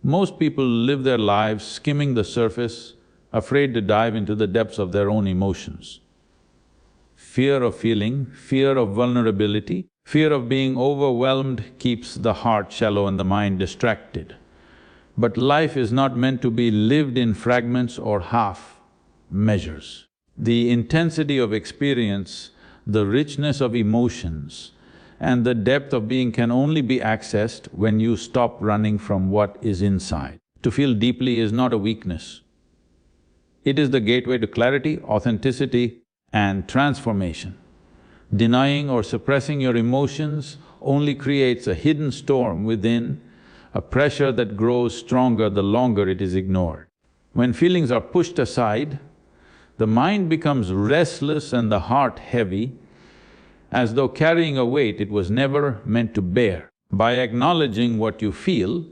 Most people live their lives skimming the surface, afraid to dive into the depths of their own emotions. Fear of feeling, fear of vulnerability, fear of being overwhelmed keeps the heart shallow and the mind distracted. But life is not meant to be lived in fragments or half measures. The intensity of experience, the richness of emotions, and the depth of being can only be accessed when you stop running from what is inside. To feel deeply is not a weakness. It is the gateway to clarity, authenticity, and transformation. Denying or suppressing your emotions only creates a hidden storm within, a pressure that grows stronger the longer it is ignored. When feelings are pushed aside, the mind becomes restless and the heart heavy, as though carrying a weight it was never meant to bear. By acknowledging what you feel,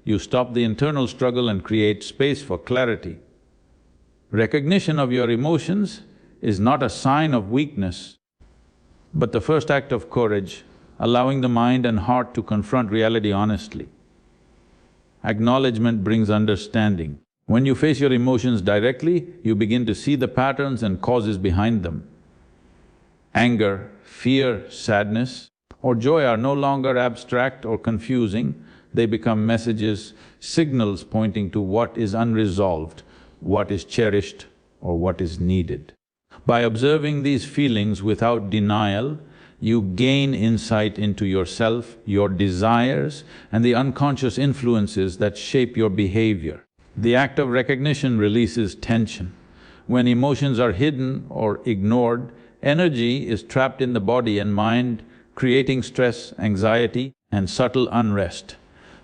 you stop the internal struggle and create space for clarity. Recognition of your emotions is not a sign of weakness, but the first act of courage, allowing the mind and heart to confront reality honestly. Acknowledgement brings understanding. When you face your emotions directly, you begin to see the patterns and causes behind them. Anger, fear, sadness, or joy are no longer abstract or confusing, they become messages, signals pointing to what is unresolved, what is cherished, or what is needed. By observing these feelings without denial, you gain insight into yourself, your desires, and the unconscious influences that shape your behavior. The act of recognition releases tension. When emotions are hidden or ignored, energy is trapped in the body and mind, creating stress, anxiety, and subtle unrest.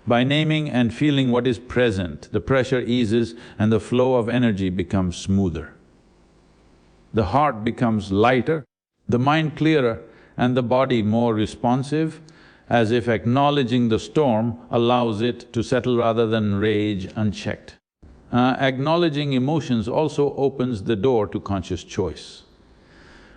By naming and feeling what is present, the pressure eases and the flow of energy becomes smoother. The heart becomes lighter, the mind clearer, and the body more responsive, as if acknowledging the storm allows it to settle rather than rage unchecked. Acknowledging emotions also opens the door to conscious choice.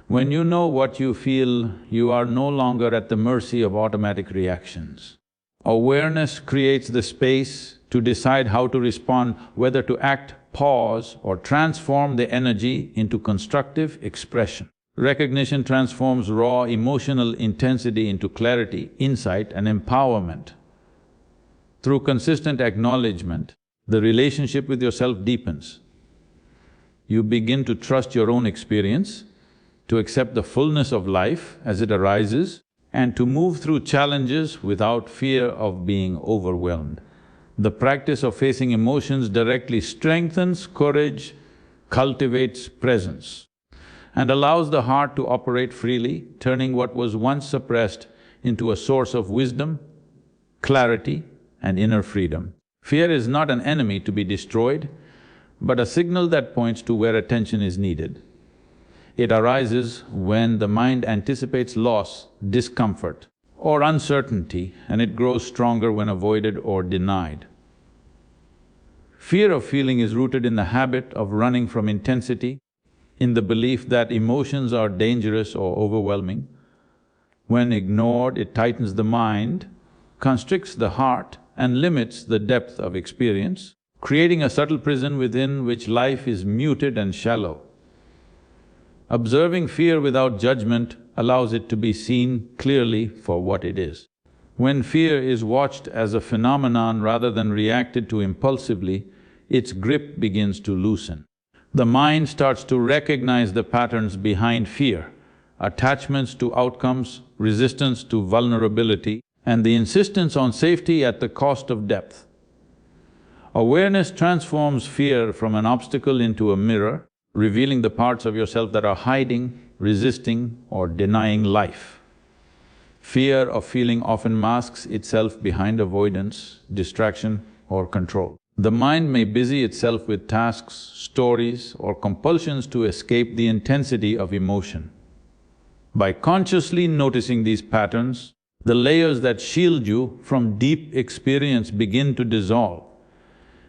When you know what you feel, you are no longer at the mercy of automatic reactions. Awareness creates the space to decide how to respond, whether to act, pause, or transform the energy into constructive expression. Recognition transforms raw emotional intensity into clarity, insight, and empowerment. Through consistent acknowledgement, the relationship with yourself deepens. You begin to trust your own experience, to accept the fullness of life as it arises, and to move through challenges without fear of being overwhelmed. The practice of facing emotions directly strengthens courage, cultivates presence, and allows the heart to operate freely, turning what was once suppressed into a source of wisdom, clarity, and inner freedom. Fear is not an enemy to be destroyed, but a signal that points to where attention is needed. It arises when the mind anticipates loss, discomfort, or uncertainty, and it grows stronger when avoided or denied. Fear of feeling is rooted in the habit of running from intensity, in the belief that emotions are dangerous or overwhelming. When ignored, it tightens the mind, constricts the heart, and limits the depth of experience, creating a subtle prison within which life is muted and shallow. Observing fear without judgment allows it to be seen clearly for what it is. When fear is watched as a phenomenon rather than reacted to impulsively, its grip begins to loosen. The mind starts to recognize the patterns behind fear, attachments to outcomes, resistance to vulnerability, and the insistence on safety at the cost of depth. Awareness transforms fear from an obstacle into a mirror, revealing the parts of yourself that are hiding, resisting, or denying life. Fear of feeling often masks itself behind avoidance, distraction, or control. The mind may busy itself with tasks, stories, or compulsions to escape the intensity of emotion. By consciously noticing these patterns, the layers that shield you from deep experience begin to dissolve.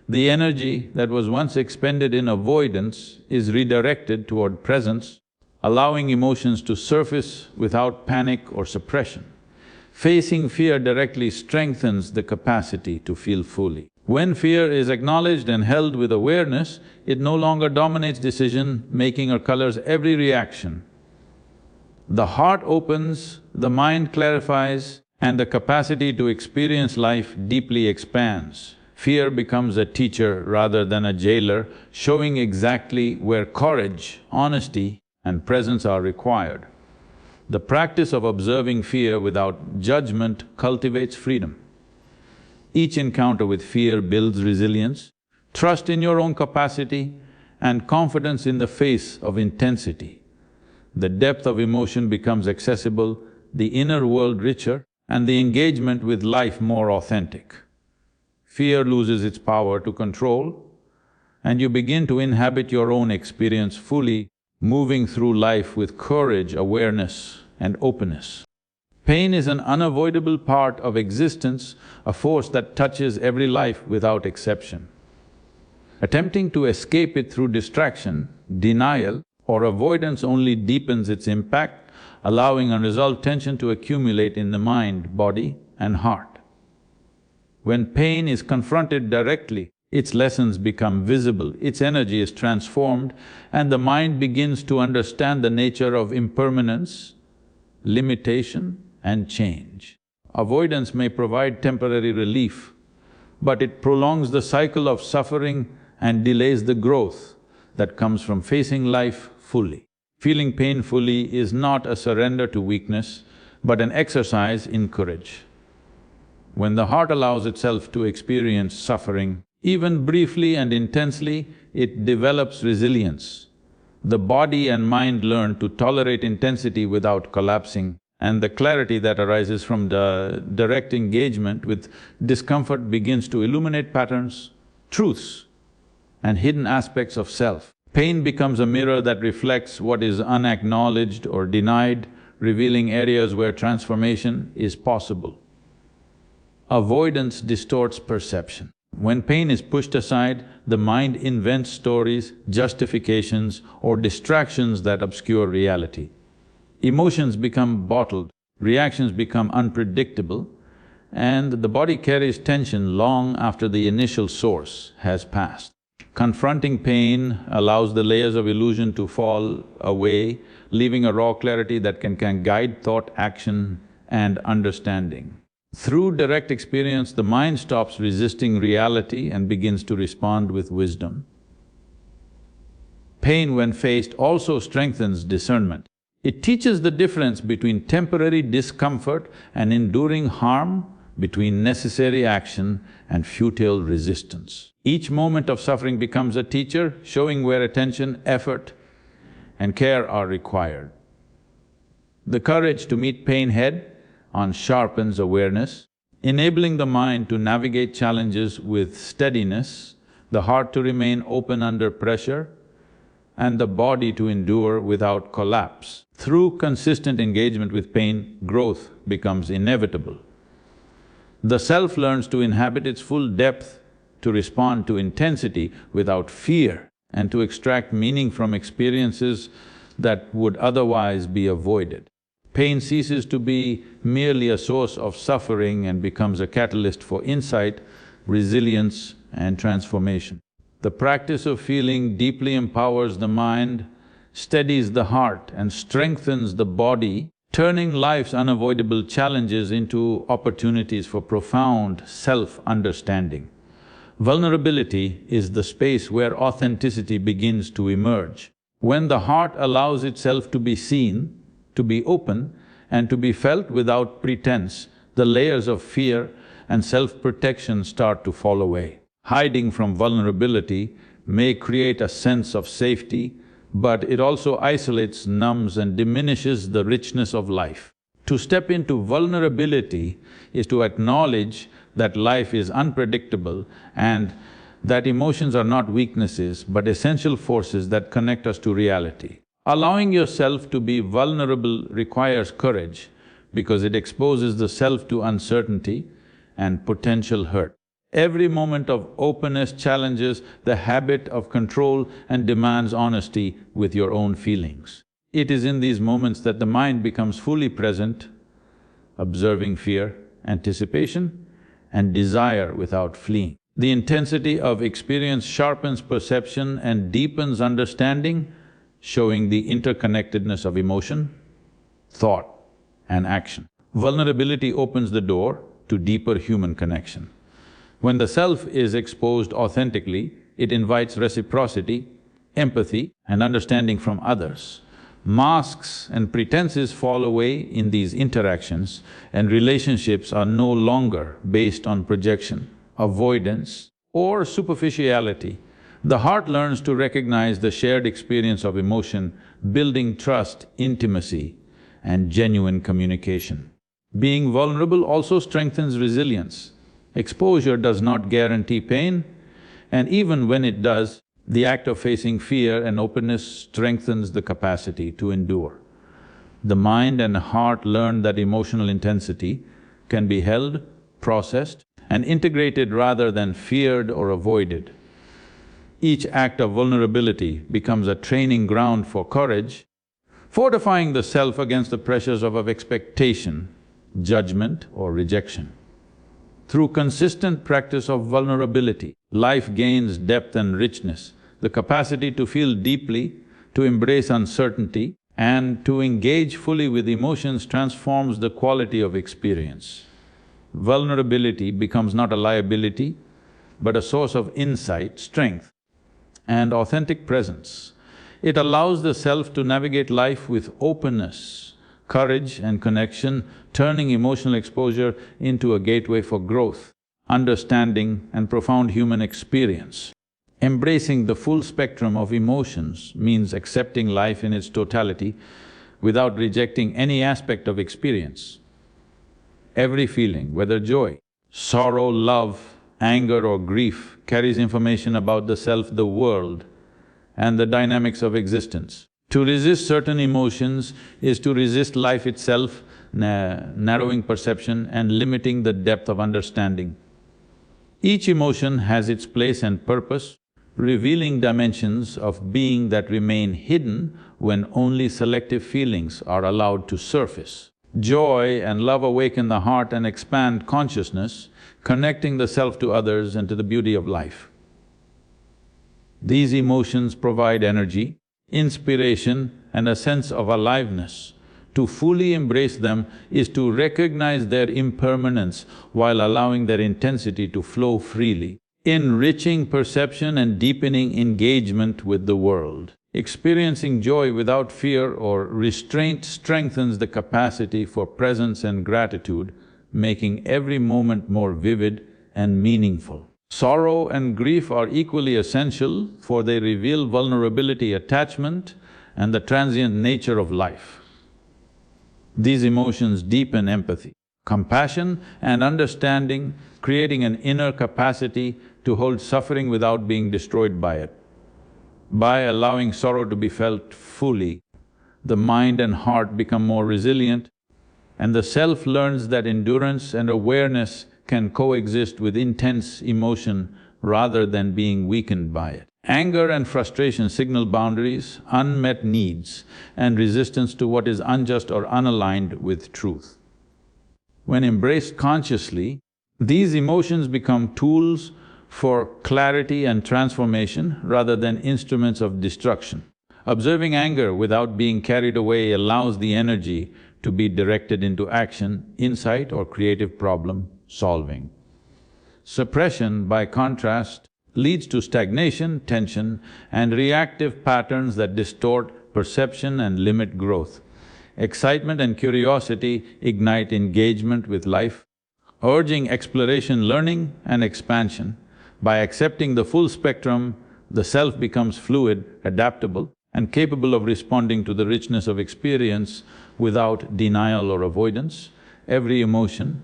The energy that was once expended in avoidance is redirected toward presence, allowing emotions to surface without panic or suppression. Facing fear directly strengthens the capacity to feel fully. When fear is acknowledged and held with awareness, it no longer dominates decision-making or colors every reaction. The heart opens, the mind clarifies, and the capacity to experience life deeply expands. Fear becomes a teacher rather than a jailer, showing exactly where courage, honesty, and presence are required. The practice of observing fear without judgment cultivates freedom. Each encounter with fear builds resilience, trust in your own capacity, and confidence in the face of intensity. The depth of emotion becomes accessible, the inner world richer, and the engagement with life more authentic. Fear loses its power to control, and you begin to inhabit your own experience fully, moving through life with courage, awareness, and openness. Pain is an unavoidable part of existence, a force that touches every life without exception. Attempting to escape it through distraction, denial, or avoidance only deepens its impact, allowing unresolved tension to accumulate in the mind, body, and heart. When pain is confronted directly, its lessons become visible, its energy is transformed, and the mind begins to understand the nature of impermanence, limitation, and change. Avoidance may provide temporary relief, but it prolongs the cycle of suffering and delays the growth that comes from facing life fully. Feeling pain fully is not a surrender to weakness, but an exercise in courage. When the heart allows itself to experience suffering, even briefly and intensely, it develops resilience. The body and mind learn to tolerate intensity without collapsing, and the clarity that arises from the direct engagement with discomfort begins to illuminate patterns, truths, and hidden aspects of self. Pain becomes a mirror that reflects what is unacknowledged or denied, revealing areas where transformation is possible. Avoidance distorts perception. When pain is pushed aside, the mind invents stories, justifications, or distractions that obscure reality. Emotions become bottled, reactions become unpredictable, and the body carries tension long after the initial source has passed. Confronting pain allows the layers of illusion to fall away, leaving a raw clarity that can guide thought, action, and understanding. Through direct experience, the mind stops resisting reality and begins to respond with wisdom. Pain, when faced, also strengthens discernment. It teaches the difference between temporary discomfort and enduring harm, between necessary action and futile resistance. Each moment of suffering becomes a teacher, showing where attention, effort, and care are required. The courage to meet pain head-on sharpens awareness, enabling the mind to navigate challenges with steadiness, the heart to remain open under pressure, and the body to endure without collapse. Through consistent engagement with pain, growth becomes inevitable. The self learns to inhabit its full depth, to respond to intensity without fear, and to extract meaning from experiences that would otherwise be avoided. Pain ceases to be merely a source of suffering and becomes a catalyst for insight, resilience, and transformation. The practice of feeling deeply empowers the mind, steadies the heart, and strengthens the body, turning life's unavoidable challenges into opportunities for profound self-understanding. Vulnerability is the space where authenticity begins to emerge. When the heart allows itself to be seen, to be open, and to be felt without pretense, the layers of fear and self-protection start to fall away. Hiding from vulnerability may create a sense of safety, but it also isolates, numbs, and diminishes the richness of life. To step into vulnerability is to acknowledge that life is unpredictable and that emotions are not weaknesses but essential forces that connect us to reality. Allowing yourself to be vulnerable requires courage because it exposes the self to uncertainty and potential hurt. Every moment of openness challenges the habit of control and demands honesty with your own feelings. It is in these moments that the mind becomes fully present, observing fear, anticipation, and desire without fleeing. The intensity of experience sharpens perception and deepens understanding, showing the interconnectedness of emotion, thought, and action. Vulnerability opens the door to deeper human connection. When the self is exposed authentically, it invites reciprocity, empathy, and understanding from others. Masks and pretenses fall away in these interactions, and relationships are no longer based on projection, avoidance, or superficiality. The heart learns to recognize the shared experience of emotion, building trust, intimacy, and genuine communication. Being vulnerable also strengthens resilience. Exposure does not guarantee pain, and even when it does, the act of facing fear and openness strengthens the capacity to endure. The mind and heart learn that emotional intensity can be held, processed, and integrated rather than feared or avoided. Each act of vulnerability becomes a training ground for courage, fortifying the self against the pressures of expectation, judgment, or rejection. Through consistent practice of vulnerability, life gains depth and richness, the capacity to feel deeply, to embrace uncertainty, and to engage fully with emotions transforms the quality of experience. Vulnerability becomes not a liability, but a source of insight, strength, and authentic presence. It allows the self to navigate life with openness, courage, and connection, turning emotional exposure into a gateway for growth, understanding, and profound human experience. Embracing the full spectrum of emotions means accepting life in its totality without rejecting any aspect of experience. Every feeling, whether joy, sorrow, love, anger, or grief, carries information about the self, the world, and the dynamics of existence. To resist certain emotions is to resist life itself, narrowing perception and limiting the depth of understanding. Each emotion has its place and purpose, revealing dimensions of being that remain hidden when only selective feelings are allowed to surface. Joy and love awaken the heart and expand consciousness, connecting the self to others and to the beauty of life. These emotions provide energy, inspiration, and a sense of aliveness. To fully embrace them is to recognize their impermanence while allowing their intensity to flow freely, enriching perception and deepening engagement with the world. Experiencing joy without fear or restraint strengthens the capacity for presence and gratitude, making every moment more vivid and meaningful. Sorrow and grief are equally essential, for they reveal vulnerability, attachment, and the transient nature of life. These emotions deepen empathy, compassion, and understanding, creating an inner capacity to hold suffering without being destroyed by it. By allowing sorrow to be felt fully, the mind and heart become more resilient, and the self learns that endurance and awareness can coexist with intense emotion rather than being weakened by it. Anger and frustration signal boundaries, unmet needs, and resistance to what is unjust or unaligned with truth. When embraced consciously, these emotions become tools for clarity and transformation rather than instruments of destruction. Observing anger without being carried away allows the energy to be directed into action, insight, or creative problem solving. Suppression, by contrast, leads to stagnation, tension, and reactive patterns that distort perception and limit growth. Excitement and curiosity ignite engagement with life, urging exploration, learning, and expansion. By accepting the full spectrum, the self becomes fluid, adaptable, and capable of responding to the richness of experience without denial or avoidance. Every emotion,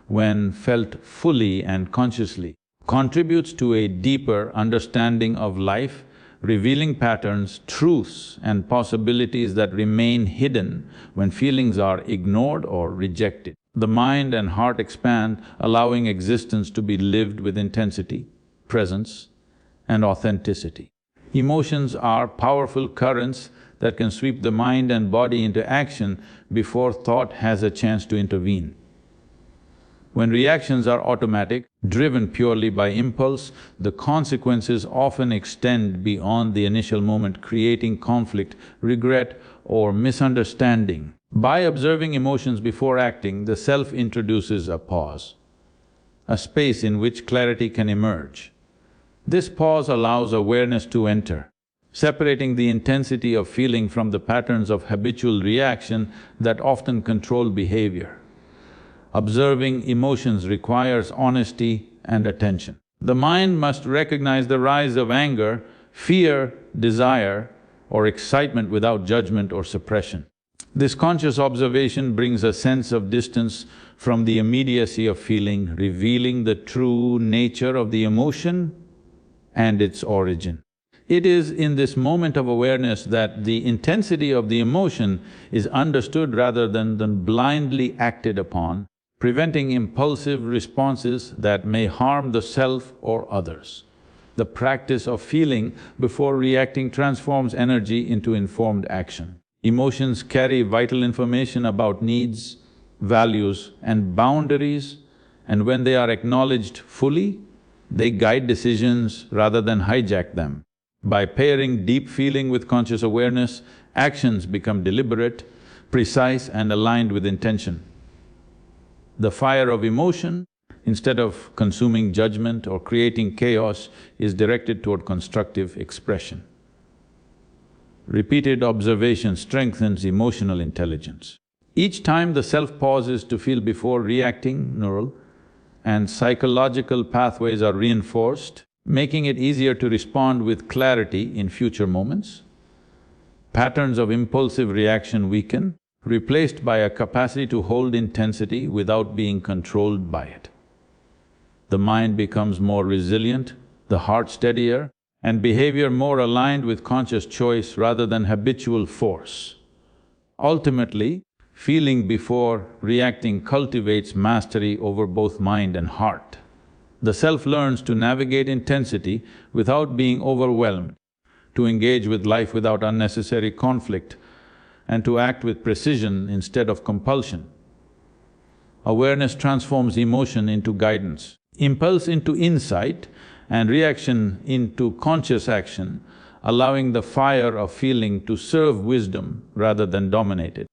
when felt fully and consciously, contributes to a deeper understanding of life, revealing patterns, truths, and possibilities that remain hidden when feelings are ignored or rejected. The mind and heart expand, allowing existence to be lived with intensity, presence, and authenticity. Emotions are powerful currents that can sweep the mind and body into action before thought has a chance to intervene. When reactions are automatic, driven purely by impulse, the consequences often extend beyond the initial moment, creating conflict, regret, or misunderstanding. By observing emotions before acting, the self introduces a pause, a space in which clarity can emerge. This pause allows awareness to enter, separating the intensity of feeling from the patterns of habitual reaction that often control behavior. Observing emotions requires honesty and attention. The mind must recognize the rise of anger, fear, desire, or excitement without judgment or suppression. This conscious observation brings a sense of distance from the immediacy of feeling, revealing the true nature of the emotion and its origin. It is in this moment of awareness that the intensity of the emotion is understood rather than blindly acted upon, preventing impulsive responses that may harm the self or others. The practice of feeling before reacting transforms energy into informed action. Emotions carry vital information about needs, values, and boundaries, and when they are acknowledged fully, they guide decisions rather than hijack them. By pairing deep feeling with conscious awareness, actions become deliberate, precise, and aligned with intention. The fire of emotion, instead of consuming judgment or creating chaos, is directed toward constructive expression. Repeated observation strengthens emotional intelligence. Each time the self pauses to feel before reacting, neural and psychological pathways are reinforced, making it easier to respond with clarity in future moments. Patterns of impulsive reaction weaken, replaced by a capacity to hold intensity without being controlled by it. The mind becomes more resilient, the heart steadier, and behavior more aligned with conscious choice rather than habitual force. Ultimately, feeling before reacting cultivates mastery over both mind and heart. The self learns to navigate intensity without being overwhelmed, to engage with life without unnecessary conflict, and to act with precision instead of compulsion. Awareness transforms emotion into guidance, impulse into insight, and reaction into conscious action, allowing the fire of feeling to serve wisdom rather than dominate it.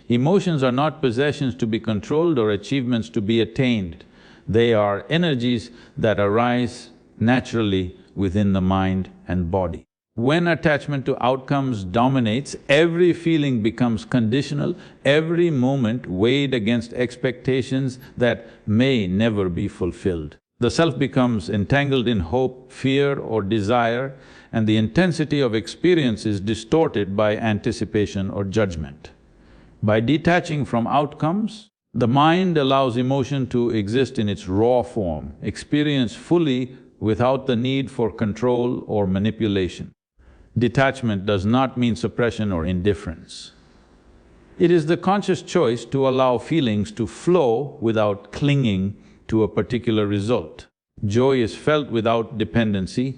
Emotions are not possessions to be controlled or achievements to be attained. They are energies that arise naturally within the mind and body. When attachment to outcomes dominates, every feeling becomes conditional, every moment weighed against expectations that may never be fulfilled. The self becomes entangled in hope, fear, or desire, and the intensity of experience is distorted by anticipation or judgment. By detaching from outcomes, the mind allows emotion to exist in its raw form, experience fully without the need for control or manipulation. Detachment does not mean suppression or indifference. It is the conscious choice to allow feelings to flow without clinging to a particular result. Joy is felt without dependency,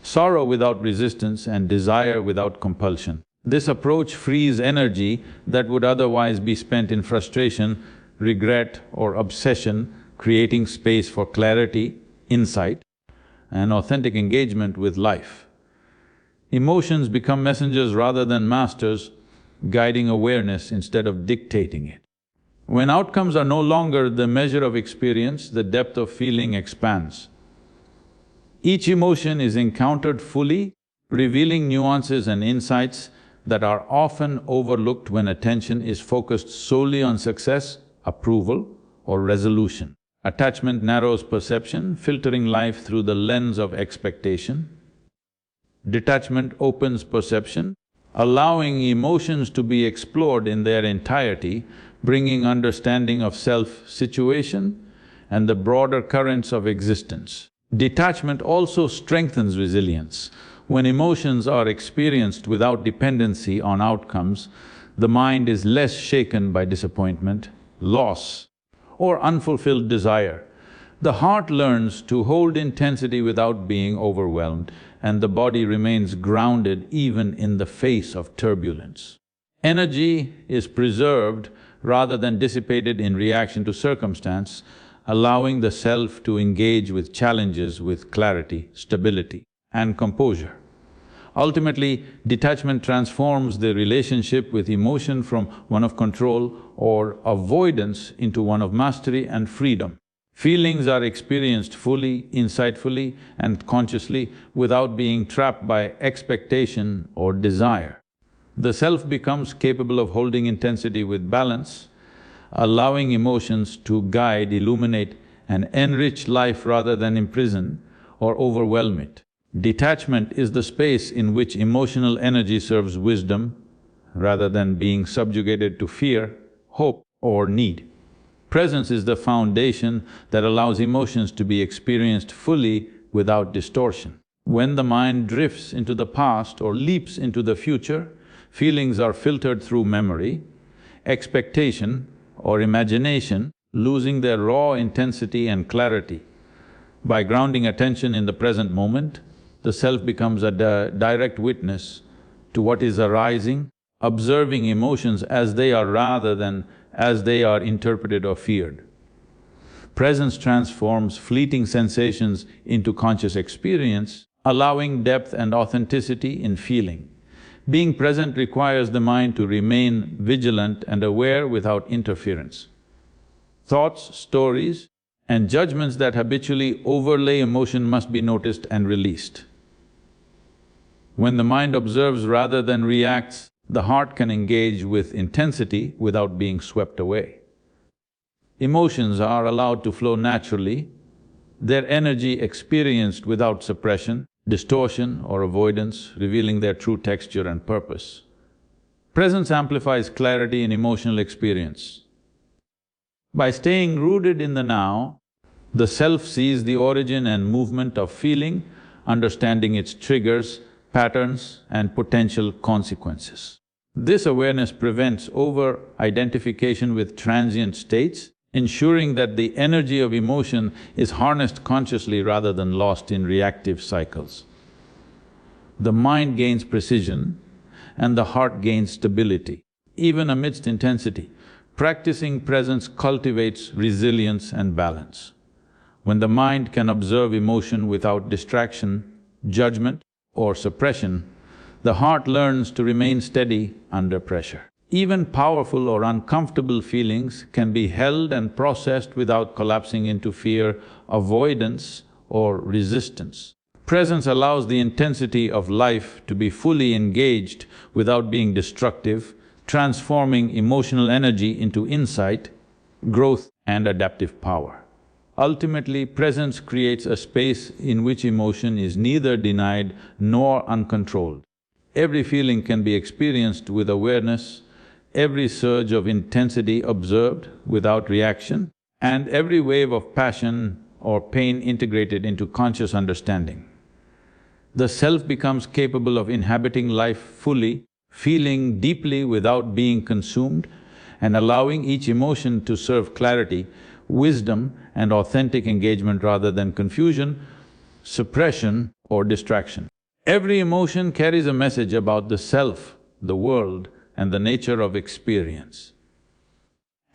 sorrow without resistance, and desire without compulsion. This approach frees energy that would otherwise be spent in frustration, regret, or obsession, creating space for clarity, insight, and authentic engagement with life. Emotions become messengers rather than masters, guiding awareness instead of dictating it. When outcomes are no longer the measure of experience, the depth of feeling expands. Each emotion is encountered fully, revealing nuances and insights that are often overlooked when attention is focused solely on success, approval, or resolution. Attachment narrows perception, filtering life through the lens of expectation. Detachment opens perception, allowing emotions to be explored in their entirety, bringing understanding of self, situation, and the broader currents of existence. Detachment also strengthens resilience. When emotions are experienced without dependency on outcomes, the mind is less shaken by disappointment, loss, or unfulfilled desire. The heart learns to hold intensity without being overwhelmed, and the body remains grounded even in the face of turbulence. Energy is preserved rather than dissipated in reaction to circumstance, allowing the self to engage with challenges with clarity, stability, and composure. Ultimately, detachment transforms the relationship with emotion from one of control or avoidance into one of mastery and freedom. Feelings are experienced fully, insightfully, and consciously without being trapped by expectation or desire. The self becomes capable of holding intensity with balance, allowing emotions to guide, illuminate, and enrich life rather than imprison or overwhelm it. Detachment is the space in which emotional energy serves wisdom rather than being subjugated to fear, hope, or need. Presence is the foundation that allows emotions to be experienced fully without distortion. When the mind drifts into the past or leaps into the future, feelings are filtered through memory, expectation, or imagination, losing their raw intensity and clarity. By grounding attention in the present moment, the self becomes a direct witness to what is arising, observing emotions as they are rather than as they are interpreted or feared. Presence transforms fleeting sensations into conscious experience, allowing depth and authenticity in feeling. Being present requires the mind to remain vigilant and aware without interference. Thoughts, stories, and judgments that habitually overlay emotion must be noticed and released. When the mind observes rather than reacts, the heart can engage with intensity without being swept away. Emotions are allowed to flow naturally, their energy experienced without suppression, distortion, or avoidance, revealing their true texture and purpose. Presence amplifies clarity in emotional experience. By staying rooted in the now, the self sees the origin and movement of feeling, understanding its triggers, patterns, and potential consequences. This awareness prevents over-identification with transient states, ensuring that the energy of emotion is harnessed consciously rather than lost in reactive cycles. The mind gains precision and the heart gains stability. Even amidst intensity, practicing presence cultivates resilience and balance. When the mind can observe emotion without distraction, judgment, or suppression, the heart learns to remain steady under pressure. Even powerful or uncomfortable feelings can be held and processed without collapsing into fear, avoidance, or resistance. Presence allows the intensity of life to be fully engaged without being destructive, transforming emotional energy into insight, growth, and adaptive power. Ultimately, presence creates a space in which emotion is neither denied nor uncontrolled. Every feeling can be experienced with awareness, every surge of intensity observed without reaction, and every wave of passion or pain integrated into conscious understanding. The self becomes capable of inhabiting life fully, feeling deeply without being consumed, and allowing each emotion to serve clarity, wisdom, and authentic engagement rather than confusion, suppression, or distraction. Every emotion carries a message about the self, the world, and the nature of experience.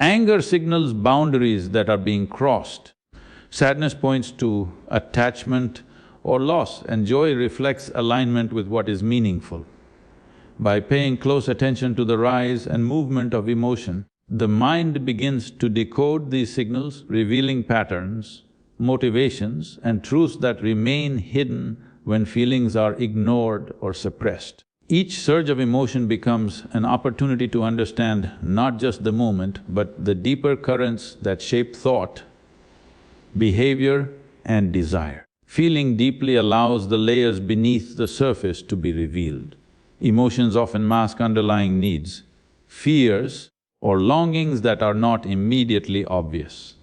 Anger signals boundaries that are being crossed. Sadness points to attachment or loss, and joy reflects alignment with what is meaningful. By paying close attention to the rise and movement of emotion, the mind begins to decode these signals, revealing patterns, motivations, and truths that remain hidden when feelings are ignored or suppressed. Each surge of emotion becomes an opportunity to understand not just the moment, but the deeper currents that shape thought, behavior, and desire. Feeling deeply allows the layers beneath the surface to be revealed. Emotions often mask underlying needs, fears, or longings that are not immediately obvious.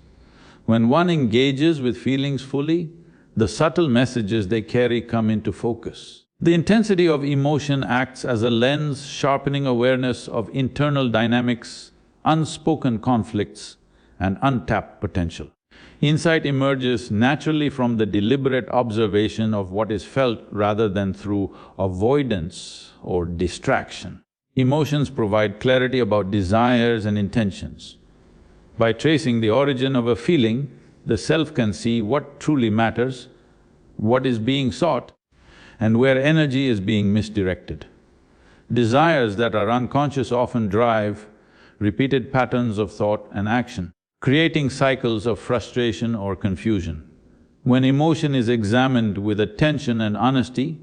When one engages with feelings fully, the subtle messages they carry come into focus. The intensity of emotion acts as a lens, sharpening awareness of internal dynamics, unspoken conflicts, and untapped potential. Insight emerges naturally from the deliberate observation of what is felt rather than through avoidance or distraction. Emotions provide clarity about desires and intentions. By tracing the origin of a feeling, The self can see what truly matters, what is being sought, and where energy is being misdirected. Desires that are unconscious often drive repeated patterns of thought and action, creating cycles of frustration or confusion. When emotion is examined with attention and honesty,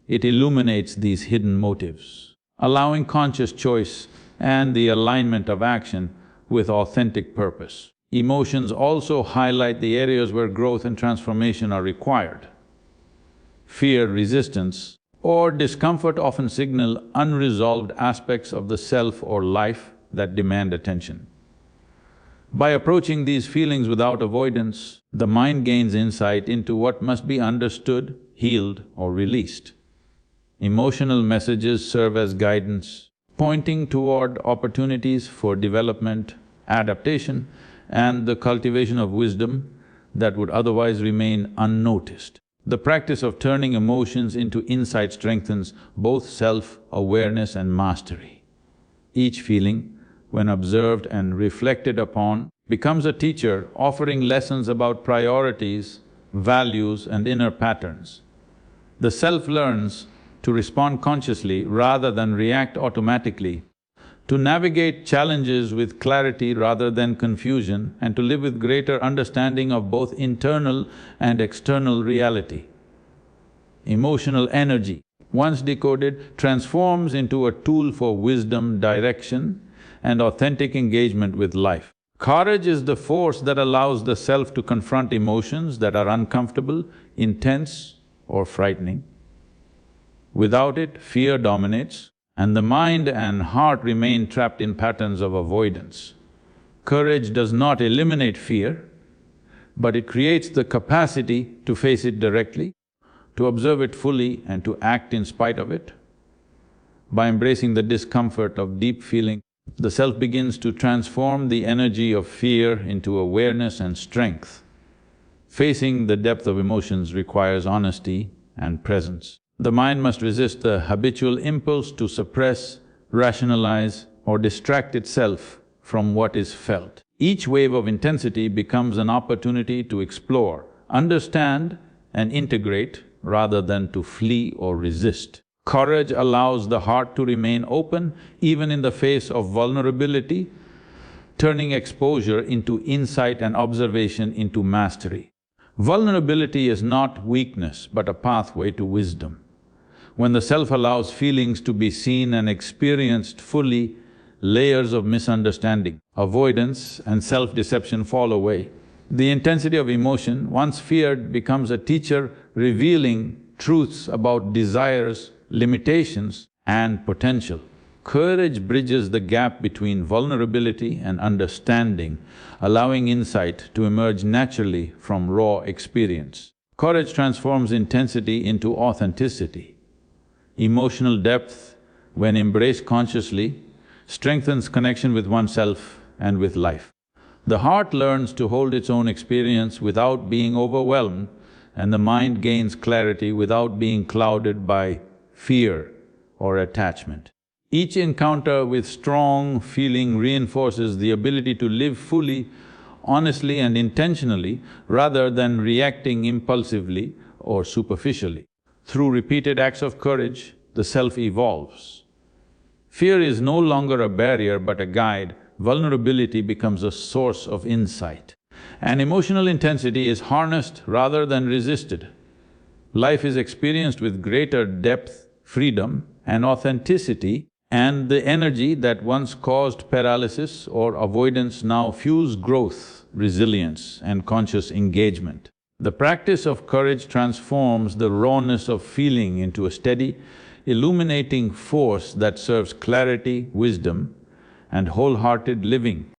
it illuminates these hidden motives, allowing conscious choice and the alignment of action with authentic purpose. Emotions also highlight the areas where growth and transformation are required. Fear, resistance, or discomfort often signal unresolved aspects of the self or life that demand attention. By approaching these feelings without avoidance, the mind gains insight into what must be understood, healed, or released. Emotional messages serve as guidance, pointing toward opportunities for development, adaptation, and the cultivation of wisdom that would otherwise remain unnoticed. The practice of turning emotions into insight strengthens both self-awareness and mastery. Each feeling, when observed and reflected upon, becomes a teacher offering lessons about priorities, values, and inner patterns. The self learns to respond consciously rather than react automatically, to navigate challenges with clarity rather than confusion, and to live with greater understanding of both internal and external reality. Emotional energy, once decoded, transforms into a tool for wisdom, direction, and authentic engagement with life. Courage is the force that allows the self to confront emotions that are uncomfortable, intense, or frightening. Without it, fear dominates, and the mind and heart remain trapped in patterns of avoidance. Courage does not eliminate fear, but it creates the capacity to face it directly, to observe it fully and to act in spite of it. By embracing the discomfort of deep feeling, the self begins to transform the energy of fear into awareness and strength. Facing the depth of emotions requires honesty and presence. The mind must resist the habitual impulse to suppress, rationalize, or distract itself from what is felt. Each wave of intensity becomes an opportunity to explore, understand, and integrate rather than to flee or resist. Courage allows the heart to remain open even in the face of vulnerability, turning exposure into insight and observation into mastery. Vulnerability is not weakness but a pathway to wisdom. When the self allows feelings to be seen and experienced fully, layers of misunderstanding, avoidance, and self-deception fall away. The intensity of emotion, once feared, becomes a teacher revealing truths about desires, limitations, and potential. Courage bridges the gap between vulnerability and understanding, allowing insight to emerge naturally from raw experience. Courage transforms intensity into authenticity. Emotional depth, when embraced consciously, strengthens connection with oneself and with life. The heart learns to hold its own experience without being overwhelmed, and the mind gains clarity without being clouded by fear or attachment. Each encounter with strong feeling reinforces the ability to live fully, honestly and intentionally rather than reacting impulsively or superficially. Through repeated acts of courage, the self evolves. Fear is no longer a barrier but a guide, vulnerability becomes a source of insight, and emotional intensity is harnessed rather than resisted. Life is experienced with greater depth, freedom, and authenticity, and the energy that once caused paralysis or avoidance now fuels growth, resilience, and conscious engagement. The practice of courage transforms the rawness of feeling into a steady, illuminating force that serves clarity, wisdom, and wholehearted living.